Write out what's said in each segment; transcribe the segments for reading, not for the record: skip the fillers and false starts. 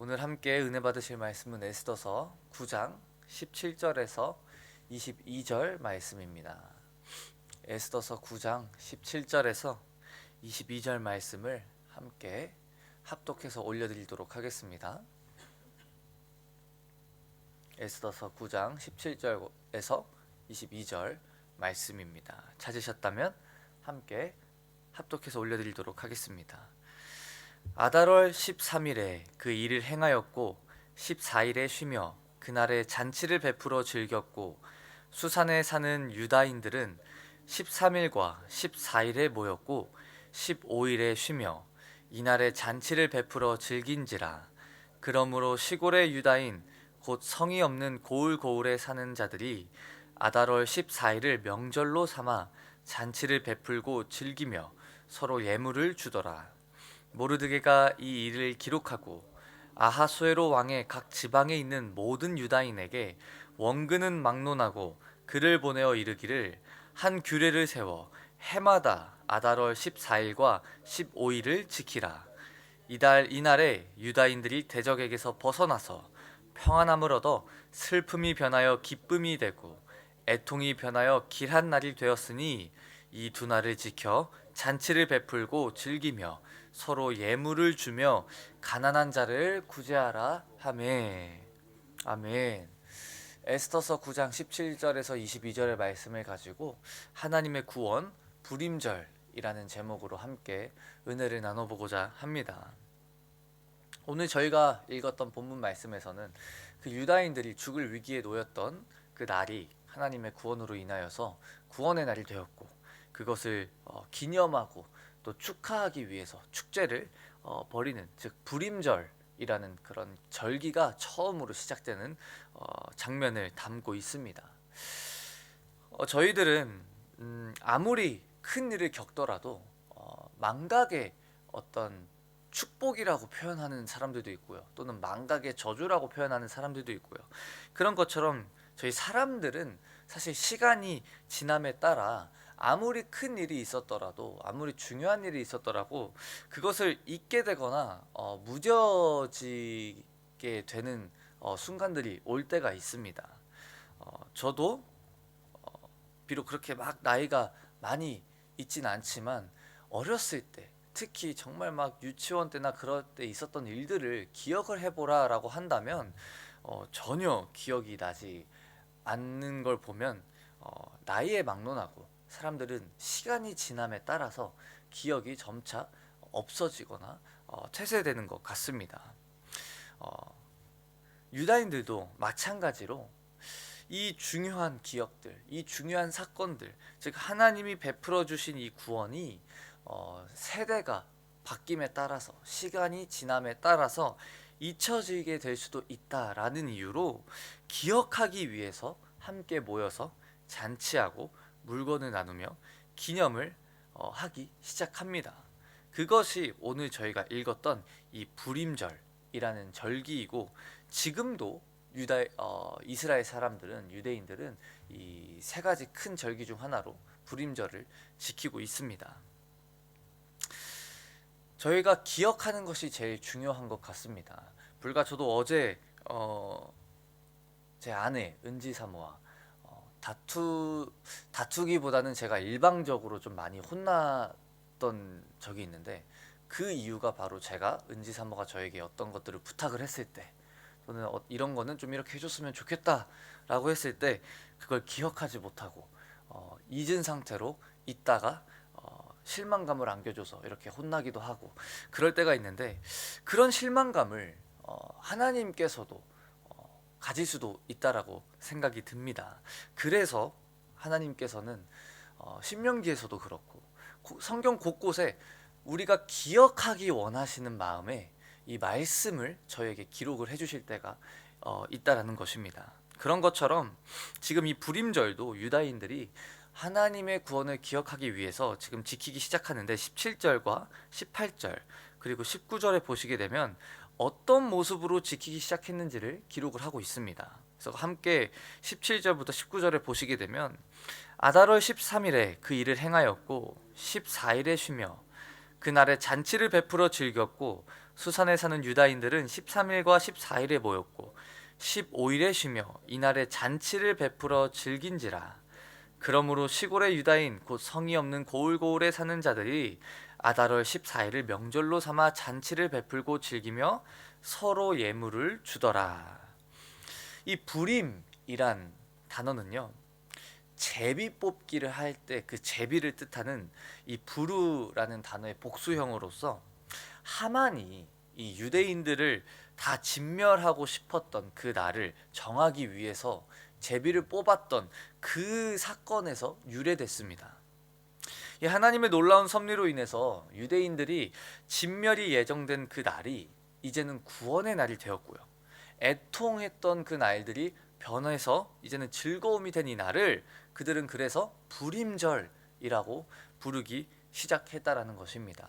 오늘 함께 은혜 받으실 말씀은 에스더서 9장 17절에서 22절 말씀입니다. 에스더서 9장 17절에서 22절 말씀을 함께 합독해서 올려드리도록 하겠습니다. 에스더서 9장 17절에서 22절 말씀입니다. 찾으셨다면 함께 합독해서 올려드리도록 하겠습니다. 아달월 13일에 그 일을 행하였고 14일에 쉬며 그날에 잔치를 베풀어 즐겼고 수산에 사는 유다인들은 13일과 14일에 모였고 15일에 쉬며 이날에 잔치를 베풀어 즐긴지라. 그러므로 시골의 유다인 곧 성이 없는 고을고을에 사는 자들이 아달월 14일을 명절로 삼아 잔치를 베풀고 즐기며 서로 예물을 주더라. 모르드게가 이 일을 기록하고 아하수에로 왕의 각 지방에 있는 모든 유다인에게 원근은 막론하고 글을 보내어 이르기를 한 규례를 세워 해마다 아달월 14일과 15일을 지키라. 이날에 유다인들이 대적에게서 벗어나서 평안함을 얻어 슬픔이 변하여 기쁨이 되고 애통이 변하여 길한 날이 되었으니 이 두 날을 지켜 잔치를 베풀고 즐기며 서로 예물을 주며 가난한 자를 구제하라 하매. 아멘. 에스더서 9장 17절에서 22절의 말씀을 가지고 하나님의 구원 불임절이라는 제목으로 함께 은혜를 나눠보고자 합니다. 오늘 저희가 읽었던 본문 말씀에서는 그 유다인들이 죽을 위기에 놓였던 그 날이 하나님의 구원으로 인하여서 구원의 날이 되었고, 그것을 기념하고 또 축하하기 위해서 축제를 벌이는, 즉 불임절이라는 그런 절기가 처음으로 시작되는 장면을 담고 있습니다. 저희들은 아무리 큰 일을 겪더라도 망각의 어떤 축복이라고 표현하는 사람들도 있고요, 또는 망각의 저주라고 표현하는 사람들도 있고요. 그런 것처럼 저희 사람들은 사실 시간이 지남에 따라 아무리 큰 일이 있었더라도, 아무리 중요한 일이 있었더라도 그것을 잊게 되거나 무뎌지게 되는 순간들이 올 때가 있습니다. 저도 비록 그렇게 막 나이가 많이 있진 않지만 어렸을 때, 특히 정말 막 유치원 때나 그럴 때 있었던 일들을 기억을 해보라 라고 한다면 전혀 기억이 나지 않는 걸 보면 나이에 막론하고 사람들은 시간이 지남에 따라서 기억이 점차 없어지거나 퇴색되는 것 같습니다. 유다인들도 마찬가지로 이 중요한 기억들, 이 중요한 사건들, 즉 하나님이 베풀어 주신 이 구원이 세대가 바뀜에 따라서, 시간이 지남에 따라서 잊혀지게 될 수도 있다라는 이유로 기억하기 위해서 함께 모여서 잔치하고 물건을 나누며 기념을 하기 시작합니다. 그것이 오늘 저희가 읽었던 이 불임절이라는 절기이고, 지금도 이스라엘 사람들은, 유대인들은 이 세 가지 큰 절기 중 하나로 불임절을 지키고 있습니다. 저희가 기억하는 것이 제일 중요한 것 같습니다. 불과 저도 어제 제 아내 은지 사모와 다투기보다는 제가 일방적으로 좀 많이 혼났던 적이 있는데, 그 이유가 바로 제가 은지 사모가 저에게 어떤 것들을 부탁을 했을 때, 또는 이런 거는 좀 이렇게 해줬으면 좋겠다 라고 했을 때 그걸 기억하지 못하고 잊은 상태로 있다가 실망감을 안겨줘서 이렇게 혼나기도 하고 그럴 때가 있는데, 그런 실망감을 하나님께서도 가질 수도 있다라고 생각이 듭니다. 그래서 하나님께서는 신명기에서도 그렇고 성경 곳곳에 우리가 기억하기 원하시는 마음에 이 말씀을 저에게 기록을 해주실 때가 있다라는 것입니다. 그런 것처럼 지금 이 불임절도 유다인들이 하나님의 구원을 기억하기 위해서 지금 지키기 시작하는데, 17절과 18절 그리고 19절에 보시게 되면 어떤 모습으로 지키기 시작했는지를 기록을 하고 있습니다. 그래서 함께 17절부터 19절에 보시게 되면 아달월 13일에 그 일을 행하였고 14일에 쉬며 그날에 잔치를 베풀어 즐겼고 수산에 사는 유다인들은 13일과 14일에 모였고 15일에 쉬며 이날에 잔치를 베풀어 즐긴지라. 그러므로 시골의 유다인 곧 성이 없는 고을고을에 사는 자들이 아달월 14일을 명절로 삼아 잔치를 베풀고 즐기며 서로 예물을 주더라. 이 불임이란 단어는요, 제비 뽑기를 할 때 그 제비를 뜻하는 이 부르라는 단어의 복수형으로서 하만이 이 유대인들을 다 진멸하고 싶었던 그 날을 정하기 위해서 제비를 뽑았던 그 사건에서 유래됐습니다. 이 하나님의 놀라운 섭리로 인해서 유대인들이 진멸이 예정된 그 날이 이제는 구원의 날이 되었고요. 애통했던 그 날들이 변해서 이제는 즐거움이 된 이 날을 그들은 그래서 불임절이라고 부르기 시작했다라는 것입니다.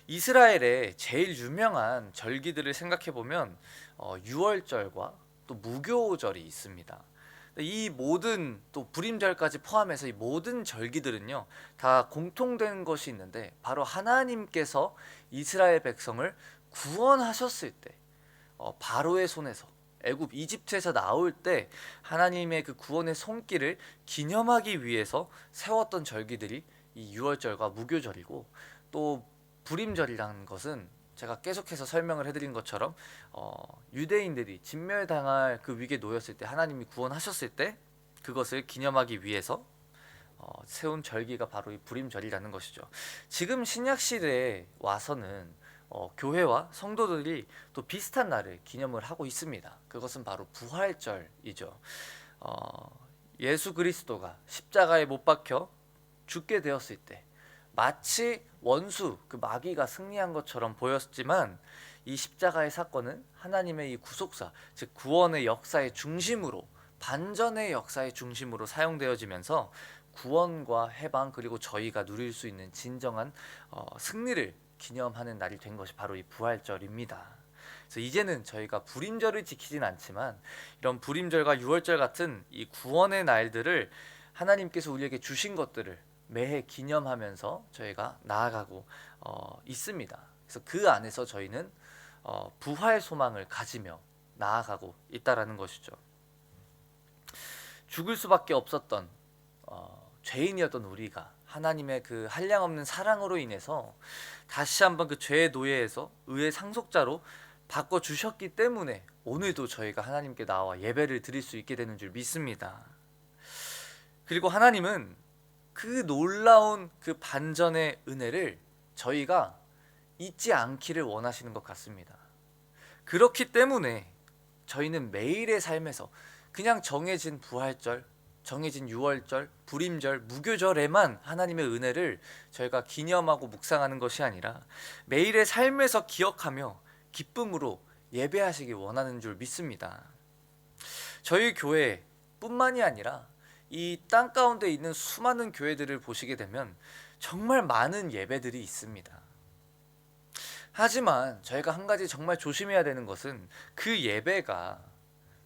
이스라엘의 제일 유명한 절기들을 생각해 보면 유월절과 또 무교절이 있습니다. 이 모든 또 불임절까지 포함해서 이 모든 절기들은요 다 공통된 것이 있는데 바로 하나님께서 이스라엘 백성을 구원하셨을 때 바로의 손에서 애굽 이집트에서 나올 때 하나님의 그 구원의 손길을 기념하기 위해서 세웠던 절기들이 이 유월절과 무교절이고, 또 불임절이라는 것은 제가 계속해서 설명을 해드린 것처럼 유대인들이 진멸당할 그 위기에 놓였을 때 하나님이 구원하셨을 때 그것을 기념하기 위해서 세운 절기가 바로 이 불임절이라는 것이죠. 지금 신약 시대에 와서는 교회와 성도들이 또 비슷한 날을 기념을 하고 있습니다. 그것은 바로 부활절이죠. 예수 그리스도가 십자가에 못 박혀 죽게 되었을 때 마치 원수 그 마귀가 승리한 것처럼 보였지만, 이 십자가의 사건은 하나님의 이 구속사, 즉 구원의 역사의 중심으로, 반전의 역사의 중심으로 사용되어지면서 구원과 해방 그리고 저희가 누릴 수 있는 진정한 승리를 기념하는 날이 된 것이 바로 이 부활절입니다. 그래서 이제는 저희가 불임절을 지키진 않지만 이런 불임절과 유월절 같은 이 구원의 날들을 하나님께서 우리에게 주신 것들을 매해 기념하면서 저희가 나아가고 있습니다. 그래서 그 안에서 저희는 부활 소망을 가지며 나아가고 있다라는 것이죠. 죽을 수밖에 없었던 죄인이었던 우리가 하나님의 그 한량없는 사랑으로 인해서 다시 한번 그 죄의 노예에서 의의 상속자로 바꿔주셨기 때문에 오늘도 저희가 하나님께 나와 예배를 드릴 수 있게 되는 줄 믿습니다. 그리고 하나님은 그 놀라운 그 반전의 은혜를 저희가 잊지 않기를 원하시는 것 같습니다. 그렇기 때문에 저희는 매일의 삶에서 그냥 정해진 부활절, 정해진 유월절, 불임절, 무교절에만 하나님의 은혜를 저희가 기념하고 묵상하는 것이 아니라 매일의 삶에서 기억하며 기쁨으로 예배하시기 원하는 줄 믿습니다. 저희 교회뿐만이 아니라 이 땅 가운데 있는 수많은 교회들을 보시게 되면 정말 많은 예배들이 있습니다. 하지만 저희가 한 가지 정말 조심해야 되는 것은 그 예배가,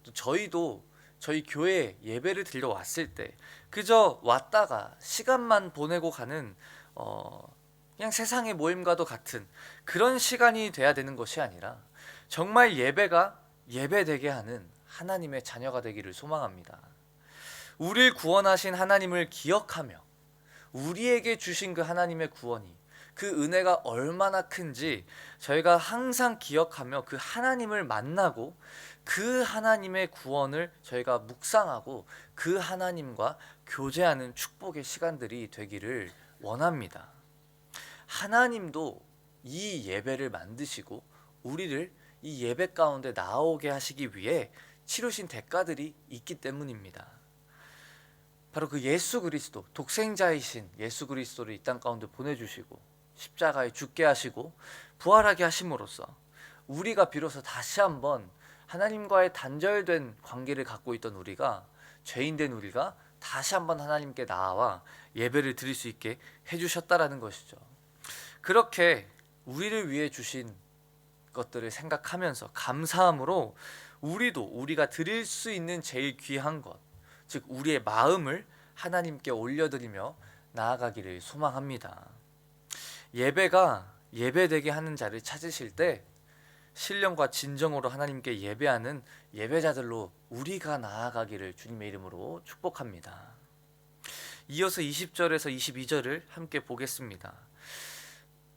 또 저희도 저희 교회 예배를 드리러 왔을 때 그저 왔다가 시간만 보내고 가는 그냥 세상의 모임과도 같은 그런 시간이 돼야 되는 것이 아니라 정말 예배가 예배되게 하는 하나님의 자녀가 되기를 소망합니다. 우리를 구원하신 하나님을 기억하며 우리에게 주신 그 하나님의 구원이, 그 은혜가 얼마나 큰지 저희가 항상 기억하며 그 하나님을 만나고 그 하나님의 구원을 저희가 묵상하고 그 하나님과 교제하는 축복의 시간들이 되기를 원합니다. 하나님도 이 예배를 만드시고 우리를 이 예배 가운데 나오게 하시기 위해 치르신 대가들이 있기 때문입니다. 바로 그 예수 그리스도, 독생자이신 예수 그리스도를 이 땅 가운데 보내주시고 십자가에 죽게 하시고 부활하게 하심으로써 우리가 비로소 다시 한번 하나님과의 단절된 관계를 갖고 있던 우리가, 죄인된 우리가 다시 한번 하나님께 나와 예배를 드릴 수 있게 해주셨다라는 것이죠. 그렇게 우리를 위해 주신 것들을 생각하면서 감사함으로 우리도 우리가 드릴 수 있는 제일 귀한 것, 즉 우리의 마음을 하나님께 올려드리며 나아가기를 소망합니다. 예배가 예배되게 하는 자를 찾으실 때 신령과 진정으로 하나님께 예배하는 예배자들로 우리가 나아가기를 주님의 이름으로 축복합니다. 이어서 20절에서 22절을 함께 보겠습니다.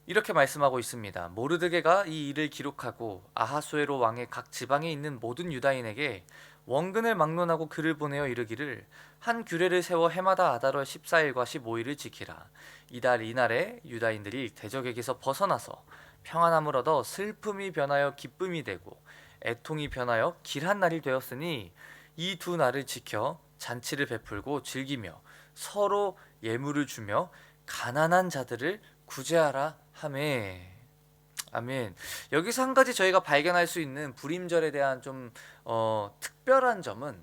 이렇게 말씀하고 있습니다. 모르드게가 이 일을 기록하고 아하수에로 왕의 각 지방에 있는 모든 유다인에게 원근을 막론하고 글을 보내어 이르기를 한 규례를 세워 해마다 아달월 14일과 15일을 지키라. 이달 이날에 유다인들이 대적에게서 벗어나서 평안함을 얻어 슬픔이 변하여 기쁨이 되고 애통이 변하여 길한 날이 되었으니 이 두 날을 지켜 잔치를 베풀고 즐기며 서로 예물을 주며 가난한 자들을 구제하라 하매. 아멘. 여기서 한 가지 저희가 발견할 수 있는 불임절에 대한 좀 특별한 점은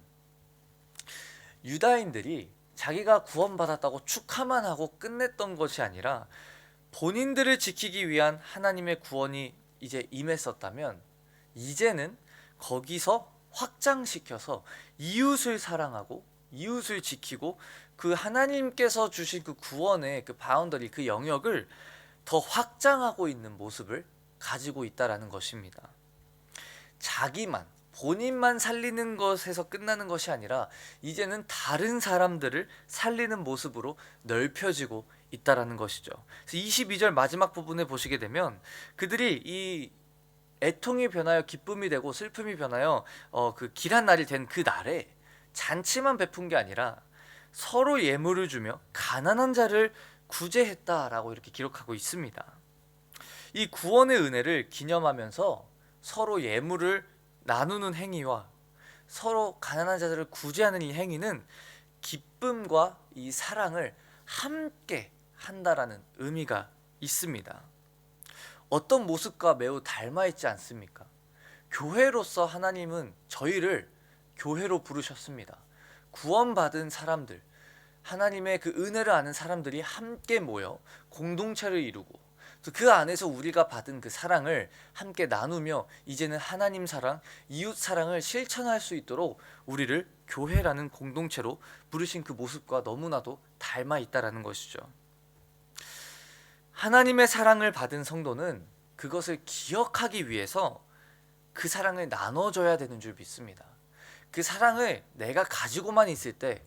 유다인들이 자기가 구원받았다고 축하만 하고 끝냈던 것이 아니라 본인들을 지키기 위한 하나님의 구원이 이제 임했었다면 이제는 거기서 확장시켜서 이웃을 사랑하고 이웃을 지키고 그 하나님께서 주신 그 구원의 그 바운더리, 그 영역을 더 확장하고 있는 모습을 가지고 있다라는 것입니다. 자기만, 본인만 살리는 것에서 끝나는 것이 아니라 이제는 다른 사람들을 살리는 모습으로 넓혀지고 있다라는 것이죠. 그래서 22절 마지막 부분에 보시게 되면 그들이 이 애통이 변하여 기쁨이 되고 슬픔이 변하여 그 길한 날이 된 그 날에 잔치만 베푼 게 아니라 서로 예물을 주며 가난한 자를 구제했다라고 이렇게 기록하고 있습니다. 이 구원의 은혜를 기념하면서 서로 예물을 나누는 행위와 서로 가난한 자들을 구제하는 이 행위는 기쁨과 이 사랑을 함께 한다라는 의미가 있습니다. 어떤 모습과 매우 닮아 있지 않습니까? 교회로서 하나님은 저희를 교회로 부르셨습니다. 구원받은 사람들, 하나님의 그 은혜를 아는 사람들이 함께 모여 공동체를 이루고 그 안에서 우리가 받은 그 사랑을 함께 나누며 이제는 하나님 사랑, 이웃 사랑을 실천할 수 있도록 우리를 교회라는 공동체로 부르신 그 모습과 너무나도 닮아 있다라는 것이죠. 하나님의 사랑을 받은 성도는 그것을 기억하기 위해서 그 사랑을 나눠줘야 되는 줄 믿습니다. 그 사랑을 내가 가지고만 있을 때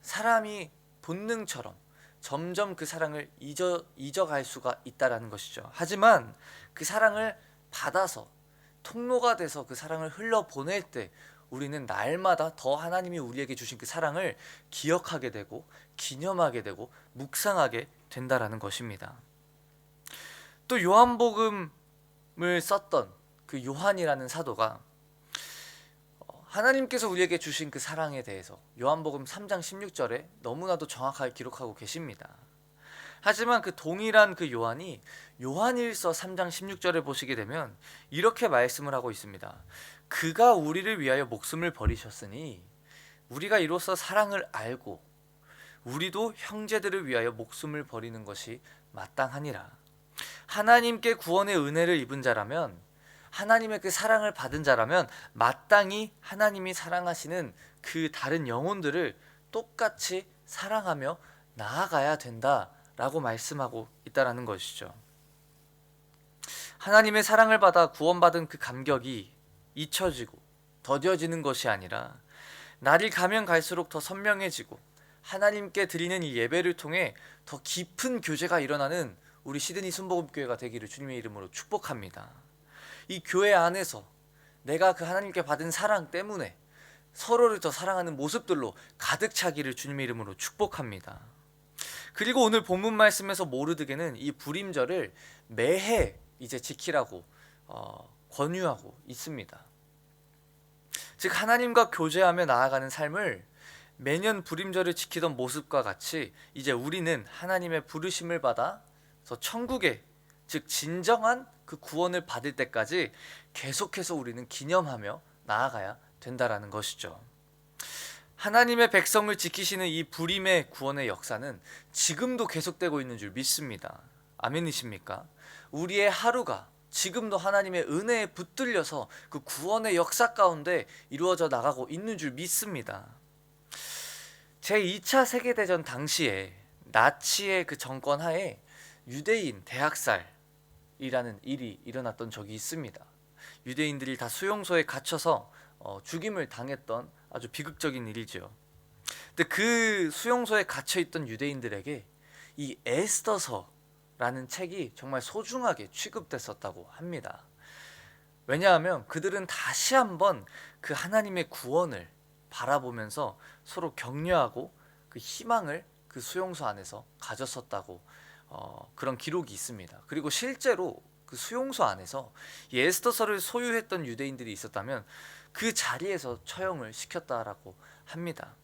사람이 본능처럼 점점 그 사랑을 잊어갈 수가 있다라는 것이죠. 하지만 그 사랑을 받아서 통로가 돼서 그 사랑을 흘려보낼 때 우리는 날마다 더 하나님이 우리에게 주신 그 사랑을 기억하게 되고 기념하게 되고 묵상하게 된다라는 것입니다. 또 요한복음을 썼던 그 요한이라는 사도가 하나님께서 우리에게 주신 그 사랑에 대해서 요한복음 3장 16절에 너무나도 정확하게 기록하고 계십니다. 하지만 그 동일한 그 요한이 요한일서 3장 16절에 보시게 되면 이렇게 말씀을 하고 있습니다. 그가 우리를 위하여 목숨을 버리셨으니 우리가 이로써 사랑을 알고 우리도 형제들을 위하여 목숨을 버리는 것이 마땅하니라. 하나님께 구원의 은혜를 입은 자라면, 하나님의 그 사랑을 받은 자라면 마땅히 하나님이 사랑하시는 그 다른 영혼들을 똑같이 사랑하며 나아가야 된다라고 말씀하고 있다라는 것이죠. 하나님의 사랑을 받아 구원받은 그 감격이 잊혀지고 더뎌지는 것이 아니라 날이 가면 갈수록 더 선명해지고 하나님께 드리는 이 예배를 통해 더 깊은 교제가 일어나는 우리 시드니 순복음교회가 되기를 주님의 이름으로 축복합니다. 이 교회 안에서 내가 그 하나님께 받은 사랑 때문에 서로를 더 사랑하는 모습들로 가득 차기를 주님의 이름으로 축복합니다. 그리고 오늘 본문 말씀에서 모르드게는 이 불임절을 매해 이제 지키라고 권유하고 있습니다. 즉 하나님과 교제하며 나아가는 삶을 매년 불임절을 지키던 모습과 같이 이제 우리는 하나님의 부르심을 받아 천국에, 즉 진정한 그 구원을 받을 때까지 계속해서 우리는 기념하며 나아가야 된다라는 것이죠. 하나님의 백성을 지키시는 이 불임의 구원의 역사는 지금도 계속되고 있는 줄 믿습니다. 아멘이십니까? 우리의 하루가 지금도 하나님의 은혜에 붙들려서 그 구원의 역사 가운데 이루어져 나가고 있는 줄 믿습니다. 제2차 세계대전 당시에 나치의 그 정권 하에 유대인 대학살, 이라는 일이 일어났던 적이 있습니다. 유대인들이 다 수용소에 갇혀서 죽임을 당했던 아주 비극적인 일이죠. 근데 그 수용소에 갇혀 있던 유대인들에게 이 에스더서라는 책이 정말 소중하게 취급됐었다고 합니다. 왜냐하면 그들은 다시 한번 그 하나님의 구원을 바라보면서 서로 격려하고 그 희망을 그 수용소 안에서 가졌었다고 그런 기록이 있습니다. 그리고 실제로 그 수용소 안에서 이 에스더서를 소유했던 유대인들이 있었다면 그 자리에서 처형을 시켰다라고 합니다.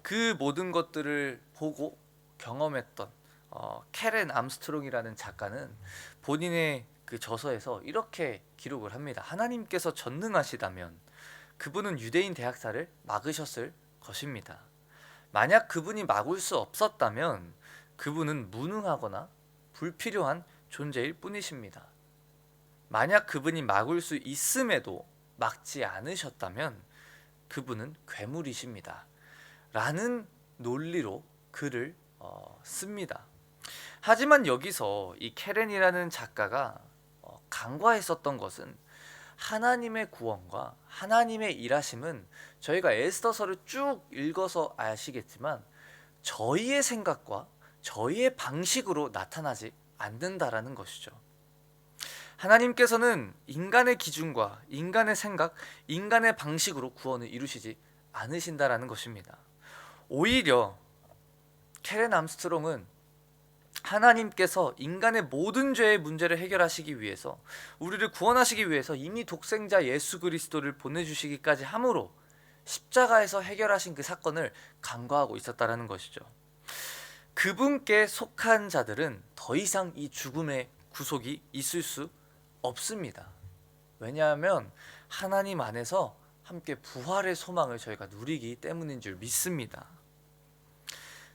그 모든 것들을 보고 경험했던 캐렌 암스트롱이라는 작가는 본인의 그 저서에서 이렇게 기록을 합니다. 하나님께서 전능하시다면 그분은 유대인 대학살을 막으셨을 것입니다. 만약 그분이 막을 수 없었다면 그분은 무능하거나 불필요한 존재일 뿐이십니다. 만약 그분이 막을 수 있음에도 막지 않으셨다면 그분은 괴물이십니다. 라는 논리로 글을 씁니다. 하지만 여기서 이 캐렌이라는 작가가 간과했었던 것은 하나님의 구원과 하나님의 일하심은 저희가 에스더서를 쭉 읽어서 아시겠지만 저희의 생각과 저희의 방식으로 나타나지 않는다라는 것이죠. 하나님께서는 인간의 기준과 인간의 생각, 인간의 방식으로 구원을 이루시지 않으신다라는 것입니다. 오히려 캐렌 암스트롱은 하나님께서 인간의 모든 죄의 문제를 해결하시기 위해서 우리를 구원하시기 위해서 이미 독생자 예수 그리스도를 보내주시기까지 함으로 십자가에서 해결하신 그 사건을 간과하고 있었다라는 것이죠. 그분께 속한 자들은 더 이상 이 죽음의 구속이 있을 수 없습니다. 왜냐하면 하나님 안에서 함께 부활의 소망을 저희가 누리기 때문인 줄 믿습니다.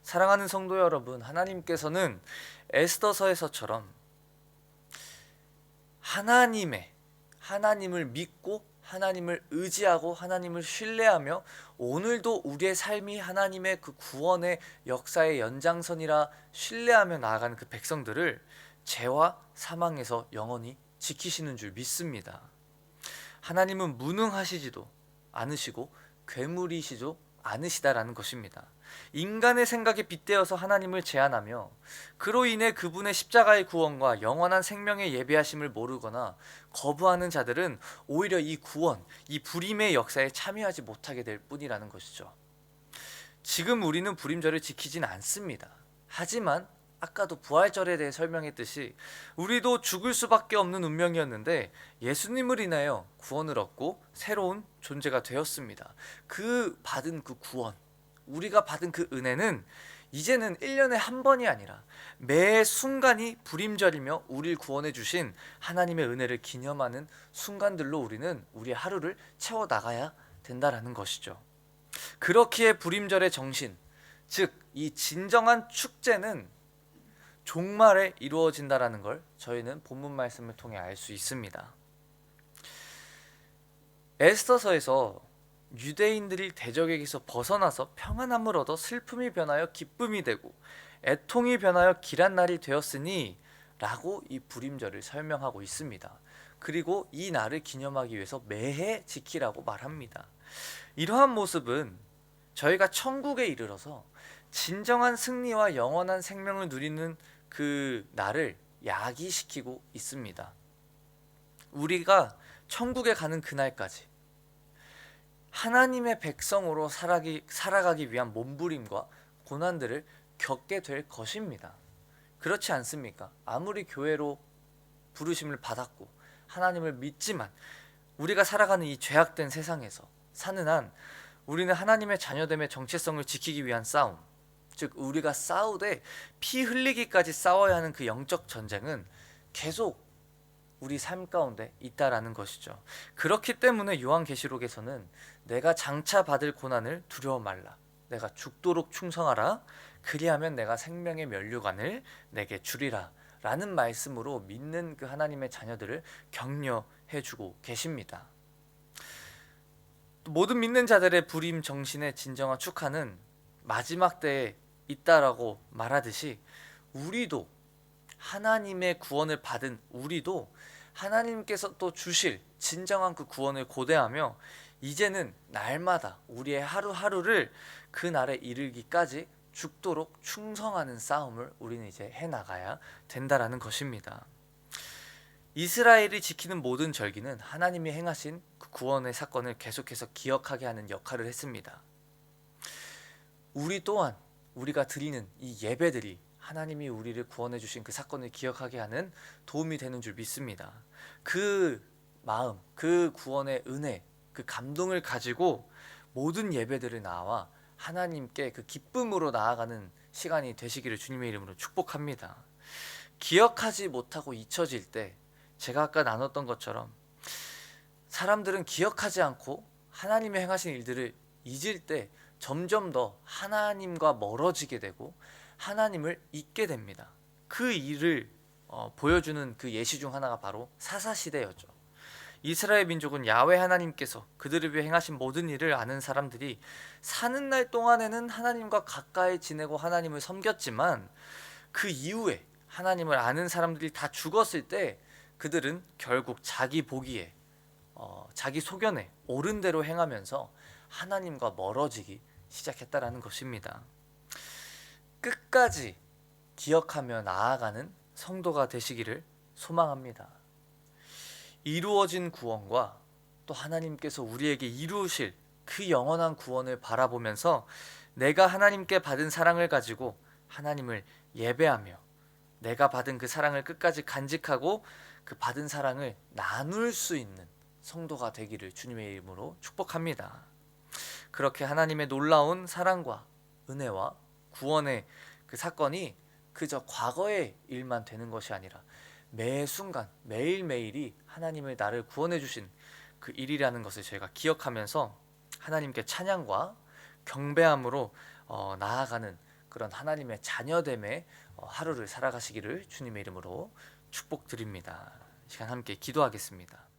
사랑하는 성도 여러분, 하나님께서는 에스더서에서처럼 하나님을 믿고 하나님을 의지하고 하나님을 신뢰하며 오늘도 우리의 삶이 하나님의 그 구원의 역사의 연장선이라 신뢰하며 나아가는 그 백성들을 죄와 사망에서 영원히 지키시는 줄 믿습니다. 하나님은 무능하시지도 않으시고 괴물이시도 않으시다라는 것입니다. 인간의 생각에 빗대어서 하나님을 제한하며 그로 인해 그분의 십자가의 구원과 영원한 생명의 예배하심을 모르거나 거부하는 자들은 오히려 이 구원, 이 불임의 역사에 참여하지 못하게 될 뿐이라는 것이죠. 지금 우리는 불임절을 지키진 않습니다. 하지만 아까도 부활절에 대해 설명했듯이 우리도 죽을 수밖에 없는 운명이었는데 예수님을 인하여 구원을 얻고 새로운 존재가 되었습니다. 그 받은 그 구원, 우리가 받은 그 은혜는 이제는 1년에 한 번이 아니라 매 순간이 불임절이며 우리를 구원해 주신 하나님의 은혜를 기념하는 순간들로 우리는 우리의 하루를 채워나가야 된다라는 것이죠. 그렇기에 불임절의 정신, 즉 이 진정한 축제는 종말에 이루어진다라는 걸 저희는 본문 말씀을 통해 알 수 있습니다. 에스더서에서 유대인들이 대적에게서 벗어나서 평안함을 얻어 슬픔이 변하여 기쁨이 되고 애통이 변하여 길한 날이 되었으니 라고 이 불임절을 설명하고 있습니다. 그리고 이 날을 기념하기 위해서 매해 지키라고 말합니다. 이러한 모습은 저희가 천국에 이르러서 진정한 승리와 영원한 생명을 누리는 그 날을 야기시키고 있습니다. 우리가 천국에 가는 그날까지 하나님의 백성으로 살아가기 위한 몸부림과 고난들을 겪게 될 것입니다. 그렇지 않습니까? 아무리 교회로 부르심을 받았고 하나님을 믿지만 우리가 살아가는 이 죄악된 세상에서 사는 한 우리는 하나님의 자녀됨의 정체성을 지키기 위한 싸움, 즉 우리가 싸우되 피 흘리기까지 싸워야 하는 그 영적 전쟁은 계속 우리 삶 가운데 있다라는 것이죠. 그렇기 때문에 요한계시록에서는 내가 장차 받을 고난을 두려워 말라, 내가 죽도록 충성하라, 그리하면 내가 생명의 면류관을 내게 주리라 라는 말씀으로 믿는 그 하나님의 자녀들을 격려해주고 계십니다. 모든 믿는 자들의 불임 정신의 진정한 축하는 마지막 때에 있다라고 말하듯이 우리도 하나님의 구원을 받은 우리도 하나님께서 또 주실 진정한 그 구원을 고대하며 이제는 날마다 우리의 하루하루를 그 날에 이르기까지 죽도록 충성하는 싸움을 우리는 이제 해나가야 된다라는 것입니다. 이스라엘이 지키는 모든 절기는 하나님이 행하신 그 구원의 사건을 계속해서 기억하게 하는 역할을 했습니다. 우리 또한 우리가 드리는 이 예배들이 하나님이 우리를 구원해 주신 그 사건을 기억하게 하는 도움이 되는 줄 믿습니다. 그 마음, 그 구원의 은혜, 그 감동을 가지고 모든 예배들을 나와 하나님께 그 기쁨으로 나아가는 시간이 되시기를 주님의 이름으로 축복합니다. 기억하지 못하고 잊혀질 때 제가 아까 나눴던 것처럼 사람들은 기억하지 않고 하나님의 행하신 일들을 잊을 때 점점 더 하나님과 멀어지게 되고 하나님을 잊게 됩니다. 그 일을 보여주는 그 예시 중 하나가 바로 사사시대였죠. 이스라엘 민족은 야훼 하나님께서 그들을 위해 행하신 모든 일을 아는 사람들이 사는 날 동안에는 하나님과 가까이 지내고 하나님을 섬겼지만 그 이후에 하나님을 아는 사람들이 다 죽었을 때 그들은 결국 자기 보기에 자기 소견에 옳은 대로 행하면서 하나님과 멀어지기 시작했다라는 것입니다. 끝까지 기억하며 나아가는 성도가 되시기를 소망합니다. 이루어진 구원과 또 하나님께서 우리에게 이루실 그 영원한 구원을 바라보면서 내가 하나님께 받은 사랑을 가지고 하나님을 예배하며 내가 받은 그 사랑을 끝까지 간직하고 그 받은 사랑을 나눌 수 있는 성도가 되기를 주님의 이름으로 축복합니다. 그렇게 하나님의 놀라운 사랑과 은혜와 구원의 그 사건이 그저 과거의 일만 되는 것이 아니라 매 순간 매일매일이 하나님의 나를 구원해 주신 그 일이라는 것을 저희가 기억하면서 하나님께 찬양과 경배함으로 나아가는 그런 하나님의 자녀됨의 하루를 살아가시기를 주님의 이름으로 축복드립니다. 이 시간 함께 기도하겠습니다.